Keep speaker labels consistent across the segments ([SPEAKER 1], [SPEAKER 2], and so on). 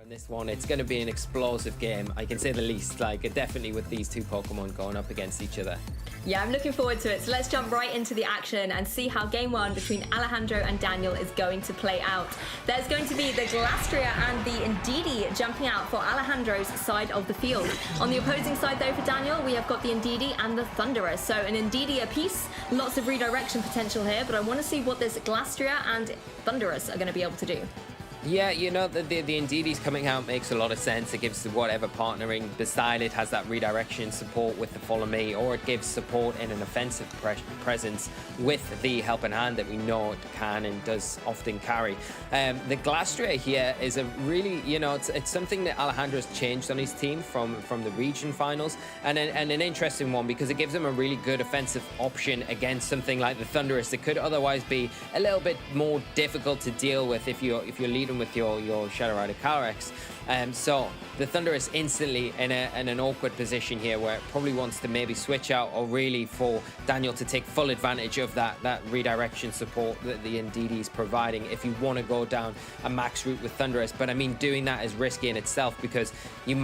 [SPEAKER 1] In this one, it's going to be an explosive game, I can say the least, like definitely with these two Pokemon going up against each other.
[SPEAKER 2] Yeah, I'm looking forward to it. So let's jump right into the action and see how game one between Alejandro and Daniel is going to play out. There's going to be the Glastria and the Indeedee jumping out for Alejandro's side of the field. On the opposing side though for Daniel, we have got the Indeedee and the Thundurus. So an Indeedee apiece, lots of redirection potential here, but I want to see what this Glastria and Thundurus are going to be able to do.
[SPEAKER 1] Yeah, you know, the Indeedee's coming out makes a lot of sense. It gives whatever partnering beside it has that redirection support with the Follow Me, or it gives support in an offensive presence with the Helping Hand that we know it can and does often carry. The Glastria here is a really, you know, it's something that Alejandro's changed on his team from the region finals, and an interesting one because it gives him a really good offensive option against something like the Thundurus that could otherwise be a little bit more difficult to deal with if you're leading with your Shadow Rider Calyrex. So the Thundurus instantly in an awkward position here where it probably wants to maybe switch out, or really for Daniel to take full advantage of that redirection support that the Indeedee is providing if you want to go down a max route with Thundurus. But I mean, doing that is risky in itself because your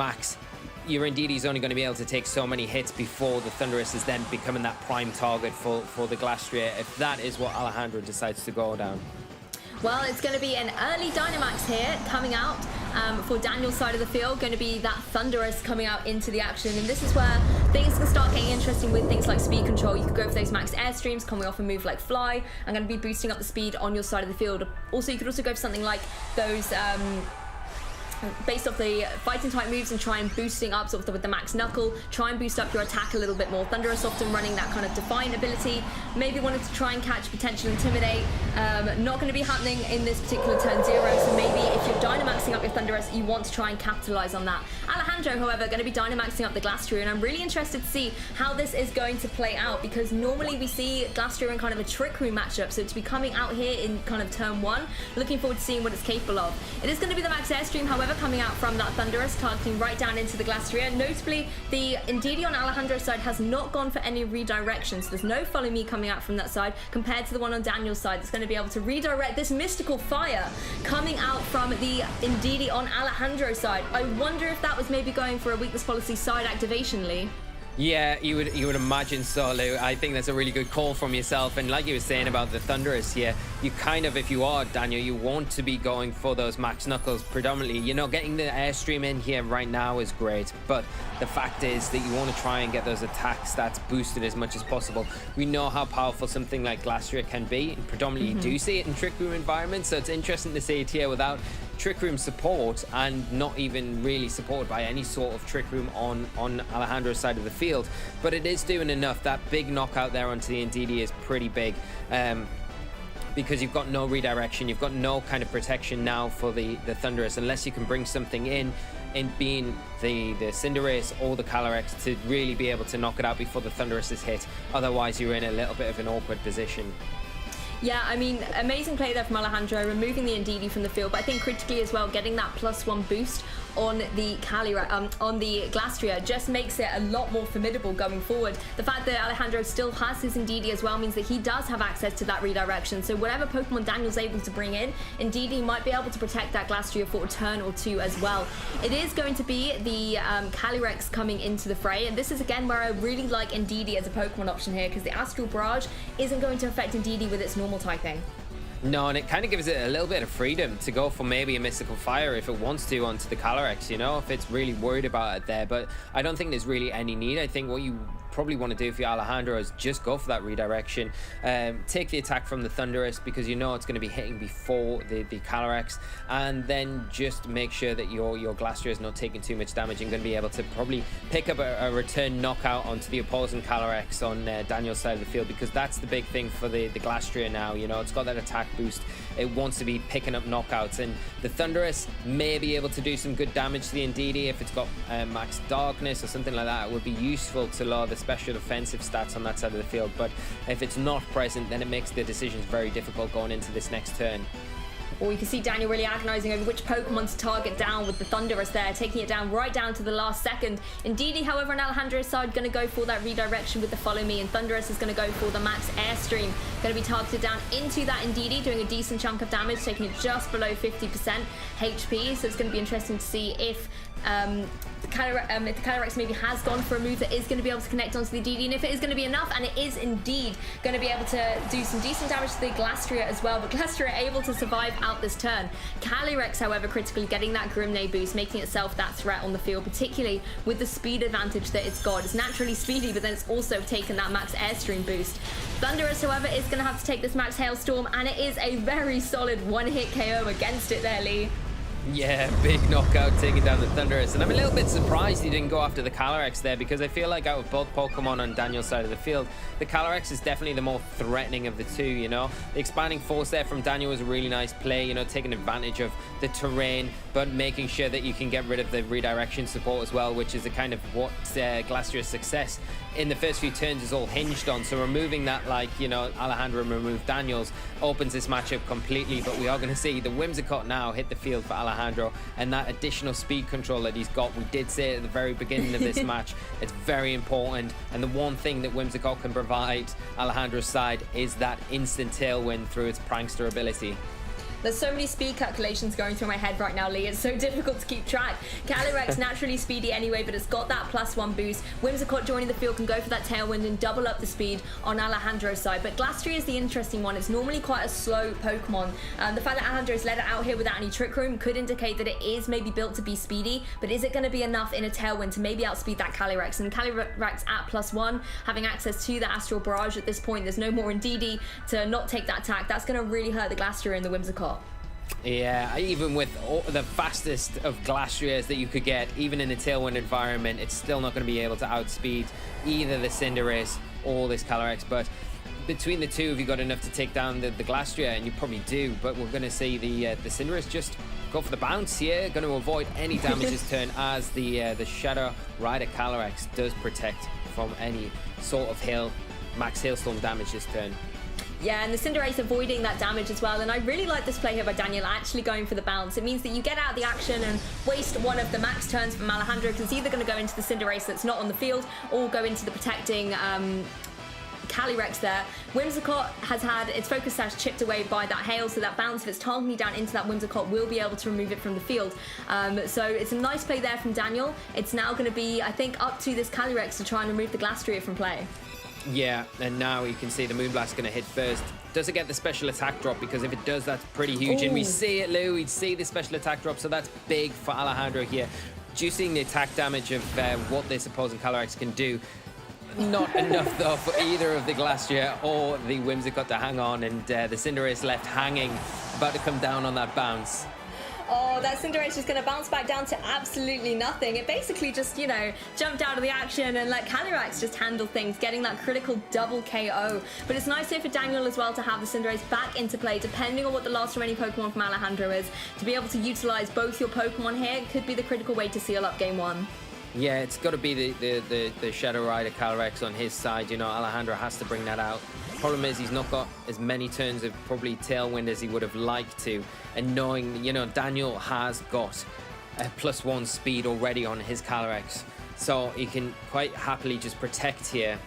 [SPEAKER 1] Indeedee is only going to be able to take so many hits before the Thundurus is then becoming that prime target for the Glastria, if that is what Alejandro decides to go down.
[SPEAKER 2] Well, it's going to be an early Dynamax here coming out for Daniel's side of the field. Going to be that Thundurus coming out into the action. And this is where things can start getting interesting with things like speed control. You could go for those max airstreams coming off a move like Fly. I'm going to be boosting up the speed on your side of the field. Also, you could also go for something like those... based off the fighting type moves and try and boosting up sort of with the max knuckle, try and boost up your attack a little bit more. Thundurus often running that kind of Defiant ability, maybe wanted to try and catch potential Intimidate. Not going to be happening in this particular turn 0, so maybe if you're Dynamaxing up your Thundurus, you want to try and capitalize on that. Alejandro, however, going to be Dynamaxing up the Glastria, and I'm really interested to see how this is going to play out, because normally we see Glastria in kind of a Trick Room matchup, so to be coming out here in kind of turn 1, looking forward to seeing what it's capable of. It is going to be the max airstream, however, coming out from that Thundurus, targeting right down into the Glastria. Notably, the Indeedee on Alejandro's side has not gone for any redirection, so there's no Follow Me coming out from that side compared to the one on Daniel's side that's going to be able to redirect this Mystical Fire coming out from the Indeedee on Alejandro's side. I wonder if that was maybe going for a weakness policy side activation, Lee.
[SPEAKER 1] Yeah, you would imagine so, Lou. I think that's a really good call from yourself. And like you were saying about the Thundurus here, you kind of, if you are Daniel, you want to be going for those max knuckles predominantly. You know, getting the airstream in here right now is great, but the fact is that you want to try and get those attack stats boosted as much as possible. We know how powerful something like Glastria can be, and predominantly you do see it in Trick Room environments, so it's interesting to see it here without Trick Room support and not even really supported by any sort of Trick Room on Alejandro's side of the field. But it is doing enough. That big knockout there onto the Indeedee is pretty big, because you've got no redirection, you've got no kind of protection now for the Thundurus, unless you can bring something in being the Cinderace or the Calyrex to really be able to knock it out before the Thundurus is hit. Otherwise, you're in a little bit of an awkward position.
[SPEAKER 2] Yeah, I mean, amazing play there from Alejandro, removing the Indeedee from the field, but I think critically as well, getting that +1 boost on the Glastria just makes it a lot more formidable going forward. The fact that Alejandro still has his Indeedee as well means that he does have access to that redirection, so whatever Pokemon Daniel's able to bring in, Indeedee might be able to protect that Glastria for a turn or two as well. It is going to be the Calyrex coming into the fray, and this is again where I really like Indeedee as a Pokemon option here, because the Astral Barrage isn't going to affect Indeedee with its normal typing.
[SPEAKER 1] No, and it kind of gives it a little bit of freedom to go for maybe a Mystical Fire if it wants to onto the Calyrex, you know, if it's really worried about it there. But I don't think there's really any need. I think what you probably want to do for Alejandro is just go for that redirection, take the attack from the Thundurus because you know it's going to be hitting before the Calyrex, and then just make sure that your Glastria is not taking too much damage and going to be able to probably pick up a return knockout onto the opposing Calyrex on Daniel's side of the field, because that's the big thing for the Glastria now. You know, it's got that attack boost, it wants to be picking up knockouts, and the Thundurus may be able to do some good damage to the Indeedee if it's got max darkness or something like that. It would be useful to lower the special defensive stats on that side of the field, but if it's not present, then it makes the decisions very difficult going into this next turn.
[SPEAKER 2] Or you can see Daniel really agonizing over which Pokemon to target down with the Thunderous there, taking it down right down to the last second. Indeedee, however, on Alejandro's side, going to go for that redirection with the Follow Me, and Thunderous is going to go for the Max Airstream. Going to be targeted down into that Indeedee, doing a decent chunk of damage, taking it just below 50% HP. So it's going to be interesting to see if the Calyrex maybe has gone for a move that is going to be able to connect onto the DD, and if it is going to be enough, and it is indeed going to be able to do some decent damage to the Glastrier as well, but Glastrier able to survive out this turn. Calyrex, however, critically getting that Grimnay boost, making itself that threat on the field, particularly with the speed advantage that it's got. It's naturally speedy, but then it's also taken that Max Airstream boost. Thunderous, however, is going to have to take this Max Hailstorm, and it is a very solid one-hit KO against it there, Lee.
[SPEAKER 1] Yeah, big knockout taking down the Thunderous. And I'm a little bit surprised he didn't go after the Calyrex there, because I feel like out of both Pokemon on Daniel's side of the field, the Calyrex is definitely the more threatening of the two, you know? The expanding force there from Daniel was a really nice play, you know, taking advantage of the terrain, but making sure that you can get rid of the redirection support as well, which is a kind of what Glastrier's success in the first few turns is all hinged on. So removing that, like, you know, Alejandro removed Daniel's, opens this matchup completely. But we are going to see the Whimsicott now hit the field for Alejandro, and that additional speed control that he's got, we did say at the very beginning of this match, it's very important. And the one thing that Whimsicott can provide Alejandro's side is that instant tailwind through its prankster ability.
[SPEAKER 2] There's so many speed calculations going through my head right now, Lee. It's so difficult to keep track. Calyrex naturally speedy anyway, but it's got that +1 boost. Whimsicott joining the field can go for that tailwind and double up the speed on Alejandro's side. But Glastrier is the interesting one. It's normally quite a slow Pokemon. The fact that Alejandro's let it out here without any Trick Room could indicate that it is maybe built to be speedy, but is it going to be enough in a tailwind to maybe outspeed that Calyrex? And Calyrex at +1, having access to the Astral Barrage at this point, there's no more Indeedee to not take that attack. That's going to really hurt the Glastrier and the Whimsicott.
[SPEAKER 1] Yeah, even with the fastest of Glastriers that you could get, even in a Tailwind environment, it's still not going to be able to outspeed either the Cinderace or this Calyrex. But between the two, have you got enough to take down the Glastrier? And you probably do, but we're going to see the Cinderace just go for the bounce here, going to avoid any damage this turn, as the Shadow Rider Calyrex does protect from any sort of Max Hailstorm damage this turn.
[SPEAKER 2] Yeah, and the Cinderace avoiding that damage as well. And I really like this play here by Daniel, actually going for the bounce. It means that you get out of the action and waste one of the max turns from Alejandro, because it's either going to go into the Cinderace that's not on the field or go into the protecting Calyrex there. Whimsicott has had its focus sash chipped away by that hail, so that bounce, if it's targeting down into that Whimsicott, will be able to remove it from the field. So it's a nice play there from Daniel. It's now going to be, I think, up to this Calyrex to try and remove the Glastrier from play.
[SPEAKER 1] Yeah, and now you can see the Moonblast going to hit first. Does it get the special attack drop? Because if it does, that's pretty huge. Ooh. And we see it, Lou. We see the special attack drop, so that's big for Alejandro here. Reducing the attack damage of what this opposing Calyrex can do. Not enough, though, for either of the Glastrier or the Whimsicott to hang on, and the Cinderace left hanging, about to come down on that bounce.
[SPEAKER 2] Oh, that Cinderace is going to bounce back down to absolutely nothing. It basically just, you know, jumped out of the action and let Calyrex just handle things, getting that critical double KO. But it's nice here for Daniel as well to have the Cinderace back into play, depending on what the last remaining Pokemon from Alejandro is. To be able to utilize both your Pokemon here could be the critical way to seal up game one.
[SPEAKER 1] Yeah, it's got to be the Shadow Rider Calyrex on his side. You know, Alejandro has to bring that out. Problem is, he's not got as many turns of probably Tailwind as he would have liked to. And knowing, you know, Daniel has got a +1 speed already on his Calyrex, so he can quite happily just protect here.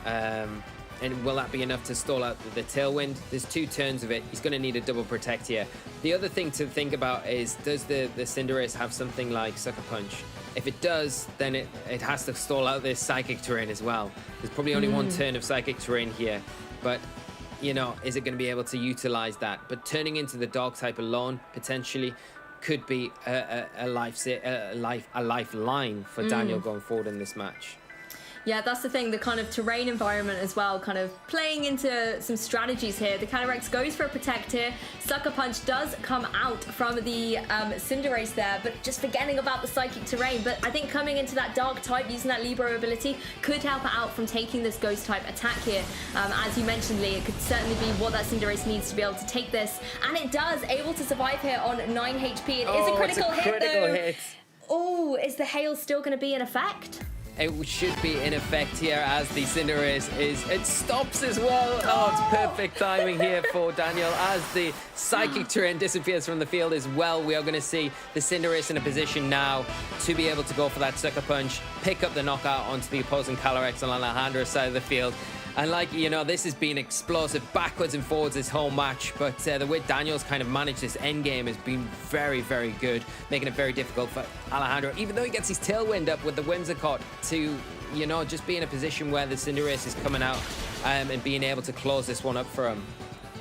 [SPEAKER 1] And will that be enough to stall out the Tailwind? There's 2 turns of it. He's going to need a double protect here. The other thing to think about is, does the Cinderace have something like Sucker Punch? If it does, then it has to stall out this Psychic Terrain as well. There's probably only 1 turn of Psychic Terrain here. But, you know, is it going to be able to utilize that? But turning into the Dark type alone, potentially, could be a lifeline for Daniel going forward in this match.
[SPEAKER 2] Yeah, that's the thing, the kind of terrain environment as well, kind of playing into some strategies here. The Calyrex goes for a protect here. Sucker Punch does come out from the Cinderace there, but just forgetting about the Psychic Terrain. But I think coming into that Dark type, using that Libero ability, could help it out from taking this Ghost type attack here. As you mentioned, Lee, it could certainly be what that Cinderace needs to be able to take this. And it does, able to survive here on 9 HP. It is a critical hit, though. Oh, is the hail still going to be in effect?
[SPEAKER 1] it should be in effect here as the Cinderace it stops as well. Oh, it's perfect timing here for Daniel as the Psychic Terrain disappears from the field as well. We are going to see the Cinderace in a position now to be able to go for that Sucker Punch, pick up the knockout onto the opposing Calyrex on Alejandro's side of the field. And like, you know, this has been explosive backwards and forwards this whole match, but the way Daniel's kind of managed this endgame has been very, very good, making it very difficult for Alejandro, even though he gets his tailwind up with the Whimsicott to, you know, just be in a position where the Cinderace is coming out and being able to close this one up for him.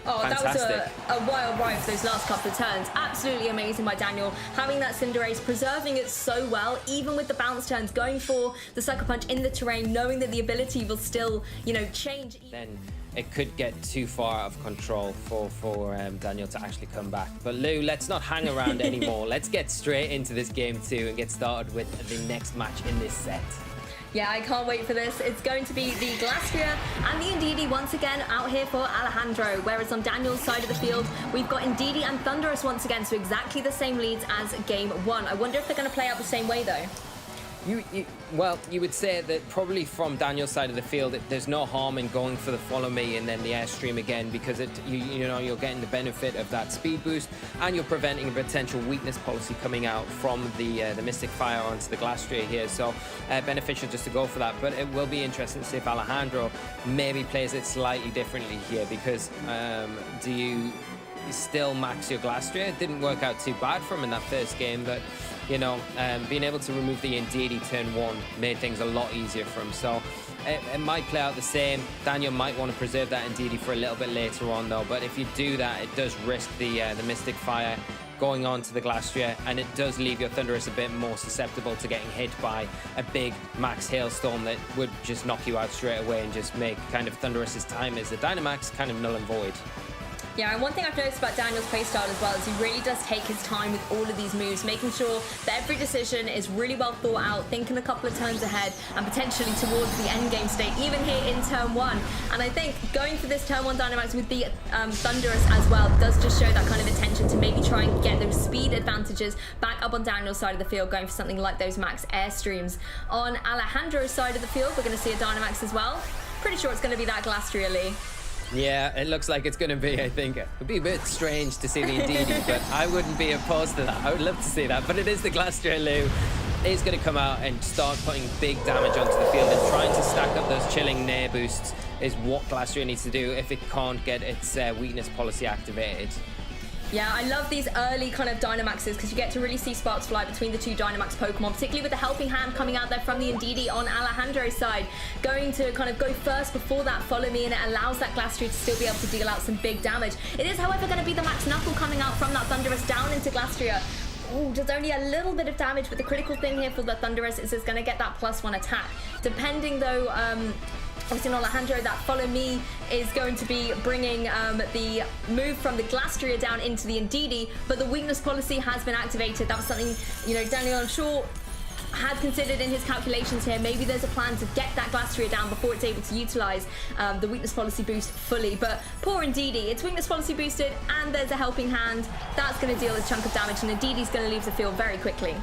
[SPEAKER 2] Oh,
[SPEAKER 1] Fantastic.
[SPEAKER 2] That was a wild ride for those last couple of turns. Absolutely amazing by Daniel. Having that Cinderace, preserving it so well, even with the bounce turns, going for the Sucker Punch in the terrain, knowing that the ability will still, you know, change.
[SPEAKER 1] Then it could get too far out of control for Daniel to actually come back. But Lou, let's not hang around anymore. Let's get straight into this game 2 and get started with the next match in this set.
[SPEAKER 2] Yeah, I can't wait for this. It's going to be the Glastrier and the Indeedee once again out here for Alejandro, whereas on Daniel's side of the field, we've got Indeedee and Thundurus once again, so exactly the same leads as game 1. I wonder if they're going to play out the same way, though.
[SPEAKER 1] Well, you would say that probably from Daniel's side of the field, there's no harm in going for the Follow Me and then the Airstream again, because you know, you're getting the benefit of that speed boost and you're preventing a potential weakness policy coming out from the Mystic Fire onto the Glastrier here. So beneficial just to go for that. But it will be interesting to see if Alejandro maybe plays it slightly differently here, because do you still max your Glastrier? It didn't work out too bad for him in that first game, but you know, being able to remove the Indeedee turn 1 made things a lot easier for him. So it might play out the same. Daniel might want to preserve that Indeedee for a little bit later on though, but if you do that, it does risk the Mystic Fire going on to the Glastrier, and it does leave your Thundurus a bit more susceptible to getting hit by a big max hailstorm that would just knock you out straight away and just make kind of Thundurus's time as the Dynamax kind of null and void.
[SPEAKER 2] Yeah, and one thing I've noticed about Daniel's playstyle as well is he really does take his time with all of these moves, making sure that every decision is really well thought out, thinking a couple of turns ahead and potentially towards the end game state, even here in turn 1. And I think going for this turn 1 Dynamax with the Thundurus as well does just show that kind of intention to maybe try and get those speed advantages back up on Daniel's side of the field, going for something like those max Airstreams. On Alejandro's side of the field, we're going to see a Dynamax as well. Pretty sure it's going to be that Glastrier, Lee.
[SPEAKER 1] Yeah, it looks like it's going to be, I think. It would be a bit strange to see the Indeedee, but I wouldn't be opposed to that. I would love to see that. But it is the Glastrier, Lou. He's going to come out and start putting big damage onto the field, and trying to stack up those chilling Nair boosts is what Glastrier needs to do if it can't get its weakness policy activated.
[SPEAKER 2] Yeah, I love these early kind of Dynamaxes because you get to really see sparks fly between the two Dynamax Pokemon, particularly with the helping hand coming out there from the Indeedee on Alejandro's side. Going to kind of go first before that Follow Me, and it allows that Glastrier to still be able to deal out some big damage. It is, however, going to be the Max Knuckle coming out from that Thundurus down into Glastrier. Ooh, just only a little bit of damage, but the critical thing here for the Thundurus is it's going to get that +1 attack. Depending though, obviously on Alejandro, that Follow Me is going to be bringing the move from the Glastrier down into the Indeedee, but the weakness policy has been activated. That was something, you know, Daniel, I'm sure, had considered in his calculations here. Maybe there's a plan to get that Glastrier down before it's able to utilize the weakness policy boost fully. But poor Indeedee, it's weakness policy boosted and there's a helping hand. That's going to deal a chunk of damage, and Indeedee's going to leave the field very quickly.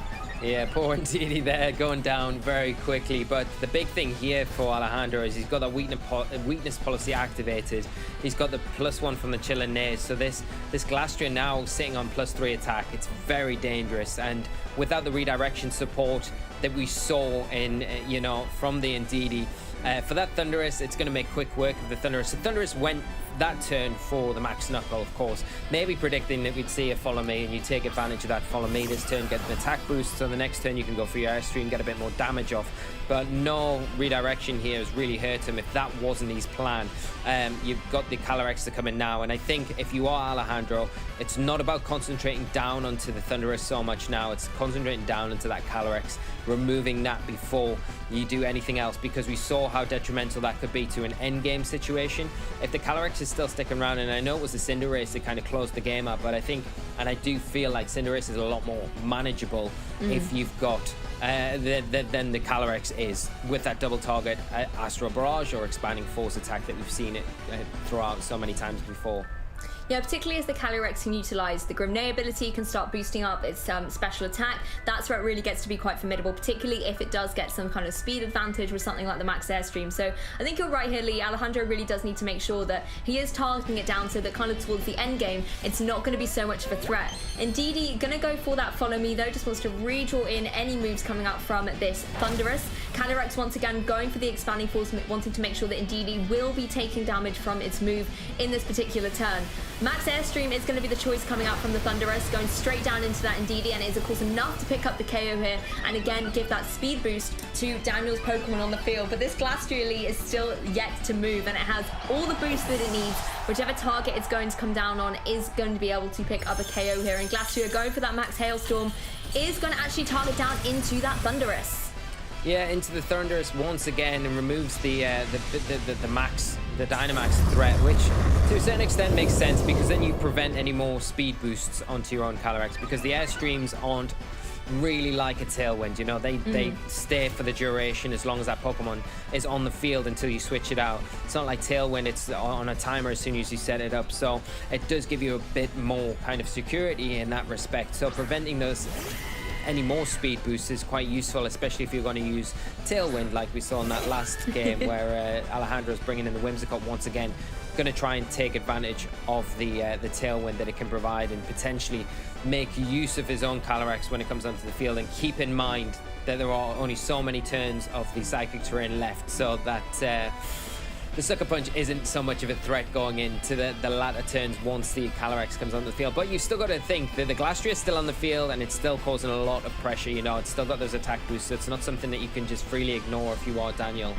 [SPEAKER 1] Yeah, poor Indeedee there, going down very quickly. But the big thing here for Alejandro is he's got that weakness policy activated. He's got the +1 from the Chilling Nails. So this Glastrier now sitting on +3 attack. It's very dangerous. And without the redirection support that we saw in, you know, from the Indeedee, for that Thundurus, it's going to make quick work of the Thundurus. So Thundurus went that turn for the Max Knuckle, of course, maybe predicting that we'd see a Follow Me, and you take advantage of that Follow Me this turn, get an attack boost, so the next turn you can go for your Airstream, get a bit more damage off. But no redirection here has really hurt him if that wasn't his plan. You've got the Calyrex to come in now, and I think if you are Alejandro, it's not about concentrating down onto the Thundurus so much now, it's concentrating down into that Calyrex, removing that before you do anything else, because we saw how detrimental that could be to an endgame situation. If the Calyrex is still sticking around, and I know it was the Cinderace that kind of closed the game up, but I think, and I do feel like Cinderace is a lot more manageable if you've got than the Calyrex is, with that double target Astral Barrage or Expanding Force attack that we've seen it throughout so many times before.
[SPEAKER 2] Yeah, particularly as the Calyrex can utilize the Grenade ability, can start boosting up its special attack. That's where it really gets to be quite formidable, particularly if it does get some kind of speed advantage with something like the Max Airstream. So I think you're right here, Lee. Alejandro really does need to make sure that he is targeting it down so that kind of towards the end game, it's not going to be so much of a threat. Indeedee going to go for that follow me though, just wants to redraw in any moves coming out from this Thunderous. Calyrex once again going for the expanding force, wanting to make sure that Indeedee will be taking damage from its move in this particular turn. Max Airstream is going to be the choice coming out from the Thunderous, going straight down into that Indeedee, and it is of course enough to pick up the KO here and again give that speed boost to Daniel's Pokemon on the field. But this Glastrioli is still yet to move, and it has all the boost that it needs. Whichever target it's going to come down on is going to be able to pick up a KO here, and Glastrioli going for that Max Hailstorm is going to actually target down into that Thunderous.
[SPEAKER 1] Yeah, into the Thunderous once again, and removes the Dynamax threat, which to a certain extent makes sense because then you prevent any more speed boosts onto your own Calyrex, because the Airstreams aren't really like a Tailwind, you know, they stay for the duration as long as that Pokemon is on the field until you switch it out. It's not like Tailwind, it's on a timer as soon as you set it up, so it does give you a bit more kind of security in that respect. So preventing those any more speed boosts is quite useful, especially if you're going to use Tailwind like we saw in that last game where Alejandro's bringing in the Whimsicott once again, going to try and take advantage of the Tailwind that it can provide and potentially make use of his own Calyrex when it comes onto the field. And keep in mind that there are only so many turns of the Psychic Terrain left, so that the Sucker Punch isn't so much of a threat going into the latter turns once the Calyrex comes on the field. But you've still got to think that the Glastrier is still on the field and it's still causing a lot of pressure, you know, it's still got those attack boosts, so it's not something that you can just freely ignore if you are Daniel.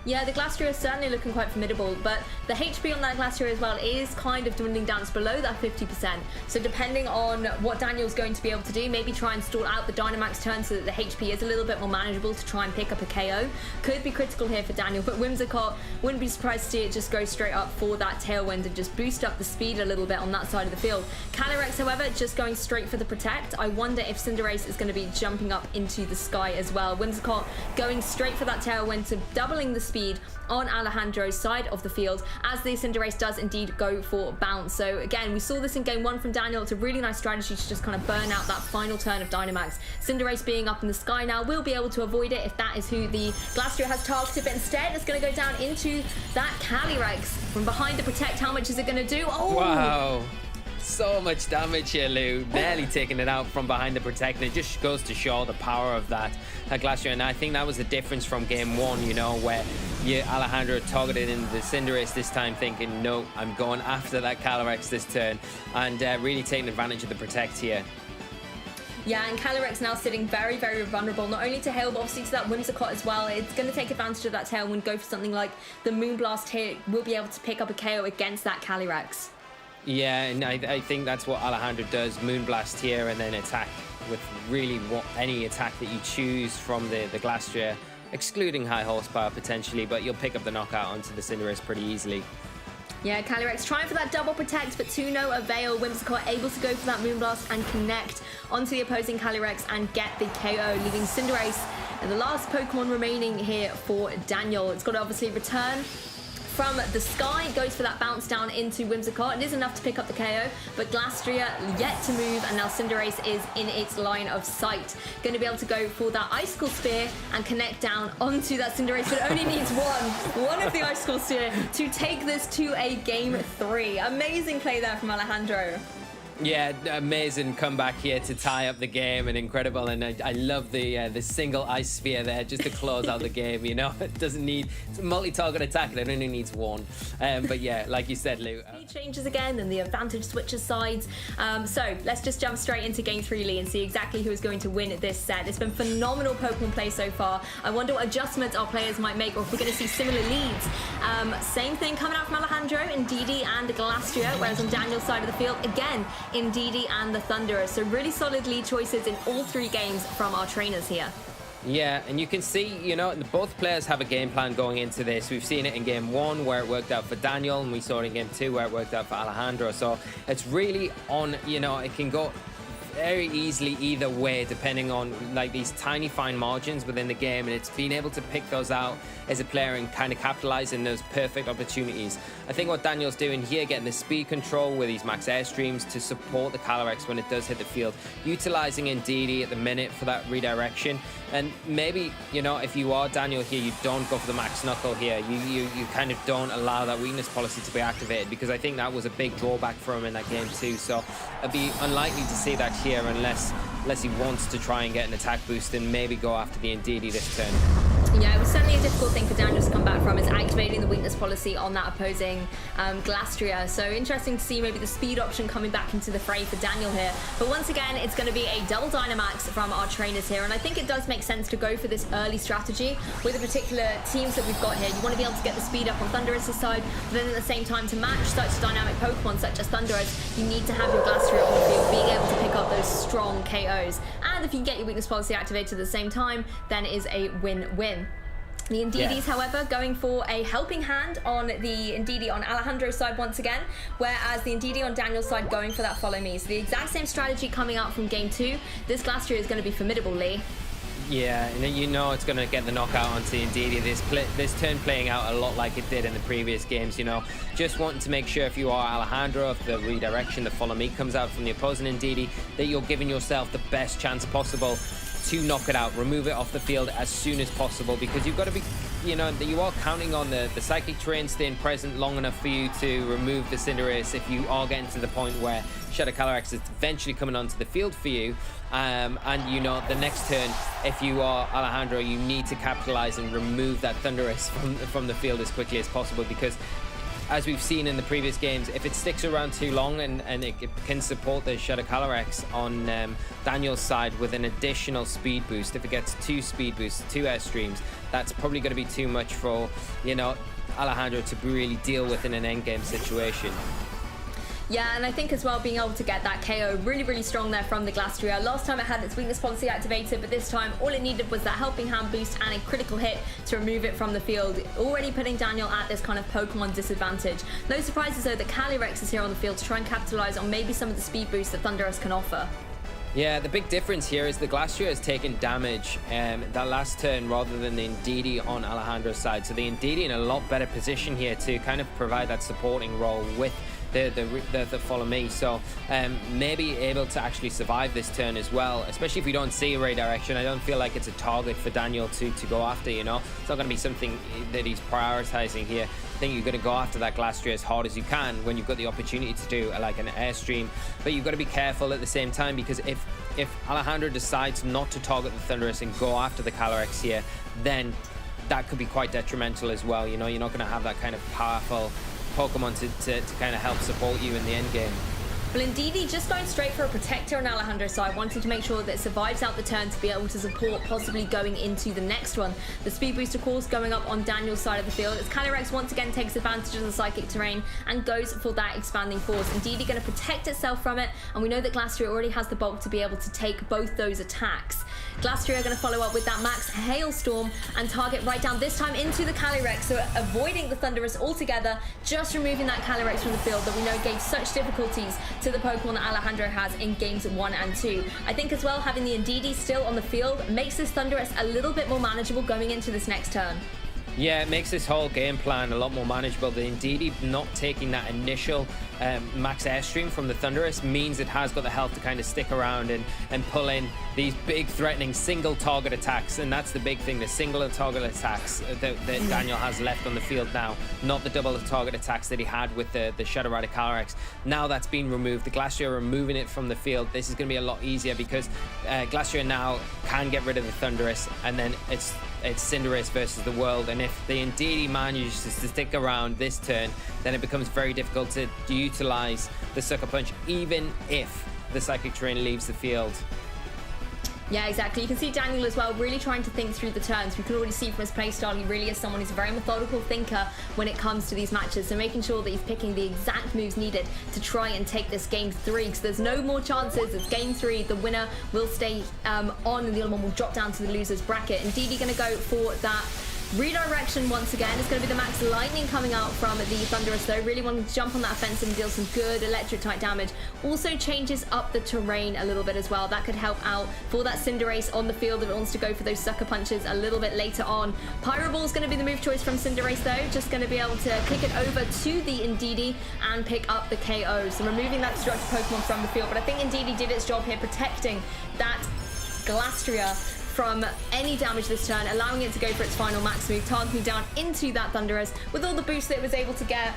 [SPEAKER 2] Yeah, the Glastrier is certainly looking quite formidable, but the HP on that Glastrier as well is kind of dwindling down. It's below that 50%. So depending on what Daniel's going to be able to do, maybe try and stall out the Dynamax turn so that the HP is a little bit more manageable to try and pick up a KO. Could be critical here for Daniel, but Whimsicott, wouldn't be surprised to see it just go straight up for that Tailwind and just boost up the speed a little bit on that side of the field. Calyrex, however, just going straight for the Protect. I wonder if Cinderace is going to be jumping up into the sky as well. Whimsicott going straight for that Tailwind, so doubling the speed on Alejandro's side of the field as the Cinderace does indeed go for Bounce. So again, we saw this in game 1 from Daniel. It's a really nice strategy to just kind of burn out that final turn of Dynamax. Cinderace being up in the sky now will be able to avoid it if that is who the Glastrier has targeted, but instead it's going to go down into that Calyrex from behind the Protect. How much is it going to do? Oh!
[SPEAKER 1] Wow! So much damage here, Lou. Barely taking it out from behind the Protect. And it just goes to show the power of that Glastrier. And I think that was the difference from game 1, you know, where Alejandro targeted in the Cinderace this time, thinking, no, I'm going after that Calyrex this turn, and really taking advantage of the Protect here.
[SPEAKER 2] Yeah, and Calyrex now sitting very, very vulnerable, not only to Hail, but obviously to that Whimsicott as well. It's going to take advantage of that Tailwind, go for something like the Moonblast here. Will be able to pick up a KO against that Calyrex.
[SPEAKER 1] Yeah, and I think that's what Alejandro does. Moonblast here and then attack with really any attack that you choose from the Glastrier, excluding high horsepower potentially, but you'll pick up the knockout onto the Cinderace pretty easily.
[SPEAKER 2] Yeah, Calyrex trying for that double Protect, but to no avail. Whimsicott able to go for that Moonblast and connect onto the opposing Calyrex and get the KO, leaving Cinderace and the last Pokemon remaining here for Daniel. It's got to obviously return from the sky, goes for that bounce down into Whimsicott. It is enough to pick up the KO, but Glastrier yet to move, and now Cinderace is in its line of sight. Going to be able to go for that Icicle Spear and connect down onto that Cinderace, but only needs one of the Icicle Spear to take this to a game 3. Amazing play there from Alejandro.
[SPEAKER 1] Yeah, amazing comeback here to tie up the game, and incredible. And I love the single ice sphere there just to close out the game. You know, it doesn't need, it's a multi-target attack, and it only needs one. But yeah, like you said, Lou.
[SPEAKER 2] He changes again, and the advantage switches sides. So let's just jump straight into game 3, Lee, and see exactly who is going to win this set. It's been phenomenal Pokemon play so far. I wonder what adjustments our players might make, or if we're going to see similar leads. Same thing coming out from Alejandro, Indeedee and Glastrier, whereas on Daniel's side of the field, again, Indeedee and the Thunderous. So really solid lead choices in all 3 games from our trainers here.
[SPEAKER 1] Yeah, and you can see, you know, both players have a game plan going into this. We've seen it in game 1 where it worked out for Daniel, and we saw it in game 2 where it worked out for Alejandro. So it's really on, you know, it can go very easily either way, depending on like these tiny fine margins within the game, and it's being able to pick those out as a player and kind of capitalize in those perfect opportunities. I think what Daniel's doing here, getting the speed control with these max airstreams to support the Calyrex when it does hit the field, utilizing Ndidi at the minute for that redirection. And maybe, you know, if you are Daniel here, you don't go for the max knuckle here. You kind of don't allow that weakness policy to be activated, because I think that was a big drawback for him in that game too. So it'd be unlikely to see that here unless he wants to try and get an attack boost and maybe go after the Ndidi this turn.
[SPEAKER 2] Yeah, it was certainly a difficult thing for Daniel to come back from, is activating the weakness policy on that opposing Glastria. So interesting to see maybe the speed option coming back into the fray for Daniel here. But once again, it's going to be a double Dynamax from our trainers here. And I think it does make sense to go for this early strategy with the particular teams that we've got here. You want to be able to get the speed up on Thundurus' side, but then at the same time, to match such dynamic Pokemon such as Thundurus, you need to have your Glastria on the field being able to pick up those strong KOs. And if you can get your weakness policy activated at the same time, then it is a win-win. The Ndidis, however, going for a helping hand on the Ndidi on Alejandro's side once again, whereas the Ndidi on Daniel's side going for that follow me. So the exact same strategy coming out from game 2. This Glastria is going to be formidable, Lee.
[SPEAKER 1] Yeah, and you know it's going to get the knockout onto Ndidi. This turn playing out a lot like it did in the previous games, you know. Just wanting to make sure if you are Alejandro, if the redirection, the follow me comes out from the opposing Ndidi, that you're giving yourself the best chance possible to knock it out, remove it off the field as soon as possible, because you've got to be, you know, you are counting on the psychic terrain staying present long enough for you to remove the Cinderace if you are getting to the point where Shadow Calyrex is eventually coming onto the field for you. And you know, the next turn, if you are Alejandro, you need to capitalize and remove that Thundurus from the field as quickly as possible, because as we've seen in the previous games, if it sticks around too long and it can support the Shadow Calyrex on Daniel's side with an additional speed boost, if it gets 2 speed boosts, 2 airstreams, that's probably going to be too much for, you know, Alejandro to really deal with in an endgame situation.
[SPEAKER 2] Yeah, and I think as well, being able to get that KO really, really strong there from the Glastria. Last time it had its weakness policy activated, but this time all it needed was that helping hand boost and a critical hit to remove it from the field, already putting Daniel at this kind of Pokemon disadvantage. No surprises though that Calyrex is here on the field to try and capitalize on maybe some of the speed boosts that Thundurus can offer.
[SPEAKER 1] Yeah, the big difference here is the Glastria has taken damage that last turn rather than the Ndidi on Alejandro's side. So the Ndidi in a lot better position here to kind of provide that supporting role with the follow me, so maybe able to actually survive this turn as well, especially if we don't see a redirection. I don't feel like it's a target for Daniel to go after, you know. It's not going to be something that he's prioritizing here. I think you're going to go after that Glastria as hard as you can when you've got the opportunity to do like an airstream, but you've got to be careful at the same time, because if Alejandro decides not to target the Thundurus and go after the Calyrex here, then that could be quite detrimental as well. You know, you're not going to have that kind of powerful Pokemon to kind of help support you in the end game.
[SPEAKER 2] Well, Ndidi just going straight for a protector on Alejandro's side, wanting to make sure that it survives out the turn to be able to support possibly going into the next one. The speed boost, of course, going up on Daniel's side of the field as Calyrex once again takes advantage of the psychic terrain and goes for that expanding force. Ndidi going to protect itself from it, and we know that Glastria already has the bulk to be able to take both those attacks. Glastria are going to follow up with that max Hailstorm and target right down, this time into the Calyrex, so avoiding the Thundurus altogether, just removing that Calyrex from the field that we know gave such difficulties to the Pokemon that Alejandro has in games 1 and 2. I think as well, having the Ndidi still on the field makes this Thundurus a little bit more manageable going into this next turn.
[SPEAKER 1] Yeah, it makes this whole game plan a lot more manageable. The Ndidi not taking that initial max airstream from the Thundurus means it has got the health to kind of stick around and pull in these big threatening single target attacks, and that's the big thing, the single target attacks that Daniel has left on the field now, not the double target attacks that he had with the Shadow Rider Calyrex. Now that's been removed, the Glastria are removing it from the field. This is going to be a lot easier because Glastria now can get rid of the Thundurus, and then it's Cinderace versus the world, and if the Ndidi manages to stick around this turn, then it becomes very difficult to utilize the Sucker Punch, even if the Psychic Terrain leaves the field.
[SPEAKER 2] Yeah, exactly. You can see Daniel as well really trying to think through the turns. We can already see from his playstyle he really is someone who's a very methodical thinker when it comes to these matches. So making sure that he's picking the exact moves needed to try and take this game 3, because there's no more chances. It's game 3. The winner will stay on and the other one will drop down to the loser's bracket. And Ndidi going to go for that Redirection once again is going to be the max lightning coming out from the Thunderous, though. Really wanting to jump on that offensive and deal some good electric type damage. Also changes up the terrain a little bit as well. That could help out for that Cinderace on the field if it wants to go for those sucker punches a little bit later on. Pyro Ball is going to be the move choice from Cinderace, though. Just going to be able to kick it over to the Indeedee and pick up the KO. So removing that destructive Pokemon from the field. But I think Indeedee did its job here protecting that Galastria from any damage this turn, allowing it to go for its final max move, targeting down into that Thunderous. With all the boosts that it was able to get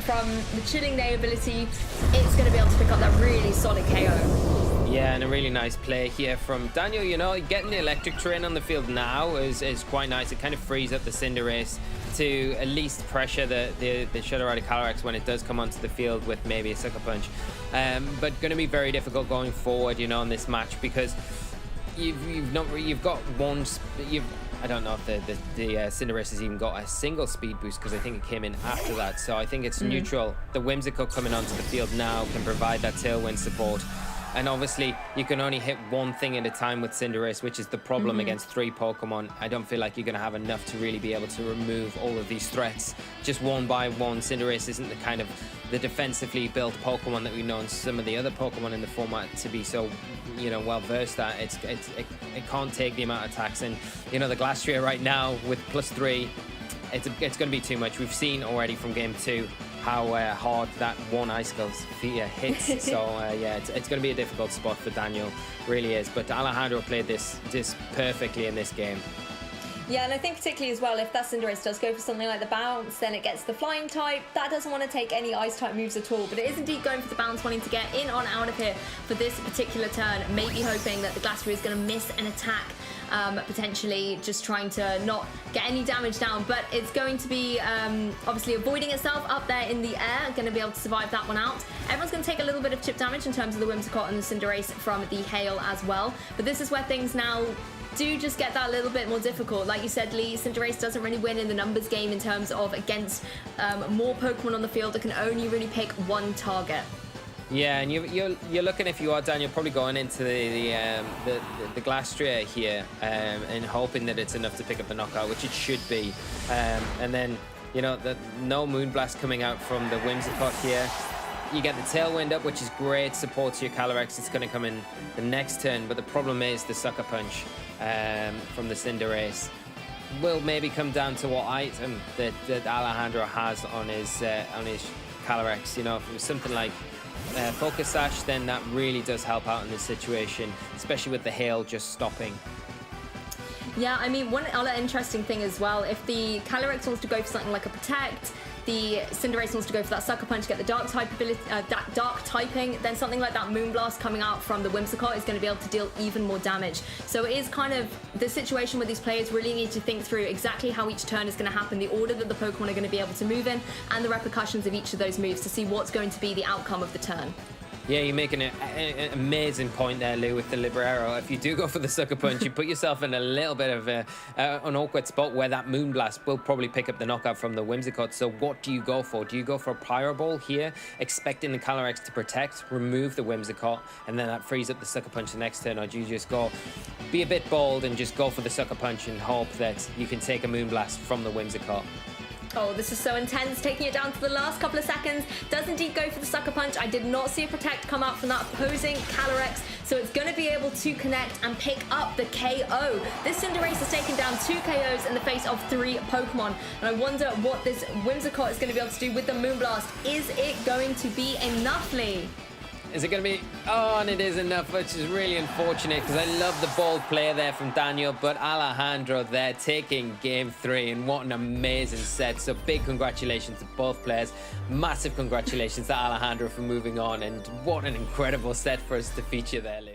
[SPEAKER 2] from the Chilling Day ability, it's going to be able to pick up that really solid KO.
[SPEAKER 1] Yeah, and a really nice play here from Daniel. You know, getting the electric terrain on the field now is quite nice. It kind of frees up the Cinderace to at least pressure the Shadow Rider Calyrex when it does come onto the field with maybe a Sucker Punch. But going to be very difficult going forward, you know, in this match, because you've got one. I don't know if the Cinderace has even got a single speed boost, because I think it came in after that. So I think it's neutral. The Whimsicott coming onto the field now can provide that tailwind support. And obviously, you can only hit one thing at a time with Cinderace, which is the problem against 3 Pokemon. I don't feel like you're going to have enough to really be able to remove all of these threats just one by one. Cinderace isn't the kind of the defensively built Pokemon that we know in some of the other Pokemon in the format to be so, you know, well versed at. It can't take the amount of attacks, and you know, the Galastria right now with +3, it's going to be too much. We've seen already from game 2 how hard that one Icicle Sphere hits. So yeah, it's going to be a difficult spot for Daniel, really is. But Alejandro played this perfectly in this game.
[SPEAKER 2] Yeah, and I think particularly as well, if that Cinderace does go for something like the bounce, then it gets the flying type. That doesn't want to take any ice type moves at all, but it is indeed going for the bounce, wanting to get in on out of here for this particular turn, maybe hoping that the Galastria is going to miss an attack, potentially just trying to not get any damage down. But it's going to be obviously avoiding itself up there in the air, going to be able to survive that one out. Everyone's going to take a little bit of chip damage in terms of the Whimsicott and the Cinderace from the hail as well, but this is where things now do just get that little bit more difficult. Like you said, Lee, Cinderace doesn't really win in the numbers game in terms of against more Pokemon on the field that can only really pick one target.
[SPEAKER 1] Yeah, and you're looking, if you are Daniel, probably going into the Galastria here and hoping that it's enough to pick up the knockout, which it should be. And then, you know, no Moonblast coming out from the Whimsicott here. You get the Tailwind up, which is great, supports your Calyrex. It's going to come in the next turn, but the problem is the Sucker Punch from the Cinderace will maybe come down to what item that Alejandro has on his Calyrex. You know, if it was something like Focus Sash, then that really does help out in this situation, especially with the hail just stopping.
[SPEAKER 2] Yeah, I mean, one other interesting thing as well, if the Calyrex wants to go for something like a Protect, the Cinderace wants to go for that Sucker Punch, get the Dark type ability, that Dark typing, then something like that Moonblast coming out from the Whimsicott is going to be able to deal even more damage. So it is kind of the situation where these players really need to think through exactly how each turn is going to happen, the order that the Pokemon are going to be able to move in, and the repercussions of each of those moves to see what's going to be the outcome of the turn.
[SPEAKER 1] Yeah, you're making an amazing point there, Lou, with the Librero. If you do go for the Sucker Punch, you put yourself in a little bit of an awkward spot where that Moonblast will probably pick up the knockout from the Whimsicott. So what do you go for? Do you go for a Pyro Ball here, expecting the Calyrex to protect, remove the Whimsicott, and then that frees up the Sucker Punch the next turn? Or do you just go, be a bit bold and just go for the Sucker Punch and hope that you can take a Moonblast from the Whimsicott?
[SPEAKER 2] Oh, this is so intense, taking it down to the last couple of seconds. Does indeed go for the Sucker Punch. I did not see a Protect come out from that opposing Calyrex, so it's going to be able to connect and pick up the KO. This Cinderace has taken down 2 KOs in the face of 3 Pokemon, and I wonder what this Whimsicott is going to be able to do with the Moonblast. Is it going to be enough, Lee?
[SPEAKER 1] Is it going to be? Oh, and it is enough, which is really unfortunate because I love the bold play there from Daniel, but Alejandro there taking game 3, and what an amazing set. So big congratulations to both players. Massive congratulations to Alejandro for moving on, and what an incredible set for us to feature there, Lee.